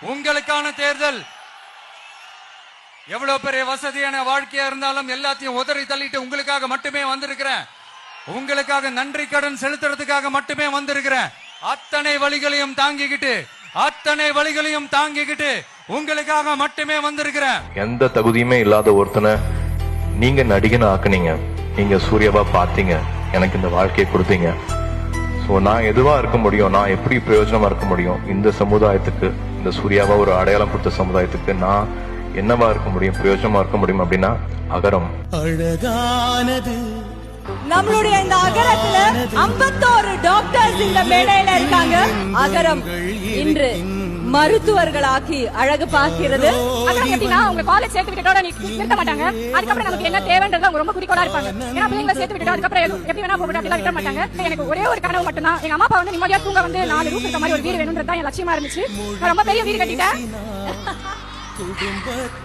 உங்களுக்கான தேர்தல். எவ்வளவு பெரிய வசதியான வாழ்க்கையா இருந்தாலும் எல்லாத்தையும் உதறி தள்ளிட்டு உங்களுக்காக மட்டுமே வந்திருக்கிறேன். உங்களுக்காக நன்றி கடன் செலுத்துறதுக்காக மட்டுமே வந்திருக்கிறேன். அத்தனை வழிகளையும் தாங்கிக்கிட்டு உங்களுக்காக மட்டுமே வந்திருக்கிறேன். எந்த தகுதியுமே இல்லாத ஒருத்தனை நீங்க நடிகனை ஆக்குனீங்க. நீங்க சூர்யாவா பாத்தீங்க, எனக்கு இந்த வாழ்க்கையை கொடுத்தீங்க. ஸோ நான் எதுவா இருக்க முடியும், நான் எப்படி பிரயோஜனமா இருக்க முடியும் இந்த சமுதாயத்துக்கு, இந்த சூர்யாவா ஒரு அடையாளம் கொடுத்த சமுதாயத்துக்கு நான் என்னவா இருக்க முடியும், பிரயோஜனமா இருக்க முடியும் அப்படின்னா அகரம். அழகானது நம்மளுடைய இந்த அகரத்துல 51 டாக்டர்ஸ் இந்த மேடையில இருக்காங்க. அகரம் இன்று மருத்துவர்களாக்கி அழகு பார்க்கிறது. அகரம் எப்படின்னா அவங்க காலேஜ் சேர்த்து விட்டுட்டோட நிறுத்த மாட்டாங்க. அதுக்கப்புறம் நமக்கு என்ன தேவைன்றது அவங்க ரொம்ப குறிக்கோளா இருப்பாங்க. ஏன்னா பிள்ளைங்களை சேர்த்து விட்டுட்டு அதுக்கப்புறம் எப்படி வேணா போகணும் அப்படிலாம் விட மாட்டாங்க. எனக்கு ஒரே ஒரு கனவு மட்டும்தான், எங்க அம்மா அப்பா வந்து நிம்மதியா தூங்க வந்து 4 ரூம் இருக்க மாதிரி ஒரு வீடு வேணும்ன்றது தான் என் லட்சியமா இருந்துச்சு. நான் ரொம்ப பெரிய வீடு கட்டிட்டேன்.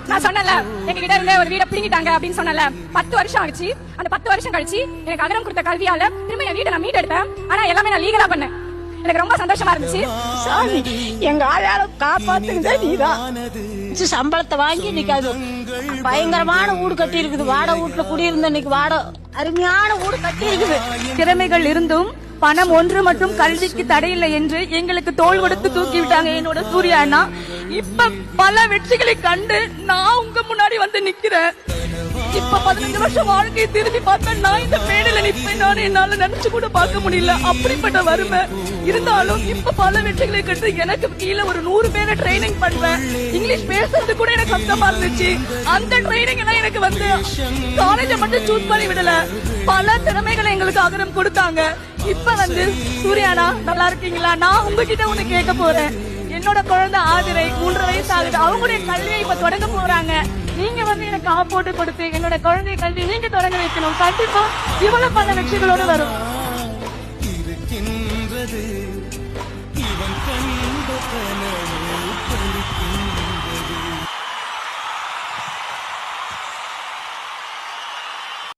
நான் சொன்னல எங்க கிட்ட இருந்த ஒரு வீடை பிடிங்கிட்டாங்க அப்படின்னு சொன்னல. 10 வருஷம் ஆச்சு. அந்த 10 வருஷம் கழிச்சு எனக்கு அகரம் கொடுத்த கல்வியால திரும்ப என் வீட்டை நான் மீட் எடுத்தேன். ஆனா எல்லாமே நான் லீகலா பண்ணேன். எனக்கு ரொம்ப சந்தோஷமா இருந்துச்சு. சாமி, எங்க ஆளால காப்பாத்துங்க நீதான். சம்பளத்தை வாங்கி நிக்காது. பயங்கரமான வீடு கட்டி இருக்குது. வாடகை வீட்டுல குடியிருந்த இன்னைக்கு அருமையான வீடு கட்டி இருக்குது. திறமைகள் இருந்தும் பணம் ஒன்று மற்றும் கல்விக்கு தடையில்லை என்று எங்களுக்கு தோள் கொடுத்து தூக்கி விட்டாங்க என்னோட சூர்யா அண்ணா. இப்ப பல வெற்றிகளை கண்டு நான் உங்க முன்னாடி வந்து நிக்கிறேன். இப்ப 15 வருஷம் வாழ்க்கையை திரும்பி பார்த்தா நான் இந்த மேடையில நிப்பேன். நான் என்னால நினைச்சு கூட பார்க்க முடியல, அப்படிப்பட்ட வறுமை இருந்தாலும் இப்ப பல வெற்றிகளை கண்டு எனக்கு கீழே ஒரு 100 பேரை ட்ரைனிங் பண்ணுவேன். இங்கிலீஷ் பேசுறது கூட எனக்கு கஷ்டமா இருந்துச்சு. அந்த ட்ரைனிங் எல்லாம் எனக்கு வந்து காலேஜ மட்டும் சூஸ் பண்ணி விடல, பல திறமைகளை எங்களுக்கு அகரம் கொடுத்தாங்க. இப்ப வந்து சூர்யானா நல்லா இருக்கீங்களா? நான் உங்ககிட்ட ஒண்ணு கேட்க போறேன். என்னோட குழந்தை ஆதிரை 3 வயசு ஆகுது. அவங்களுடைய கல்வியை இப்ப தொடங்க போறாங்க. நீங்க வந்து எனக்கு காப்போட்டு கொடுத்து என்னோட குழந்தை கல்வி நீங்க தொடங்க வைக்கணும். கண்டிப்பா இவ்வளவு பல வெற்றிகளோடு வரும். இருக்கின்றது இவன் கண்ட கனவு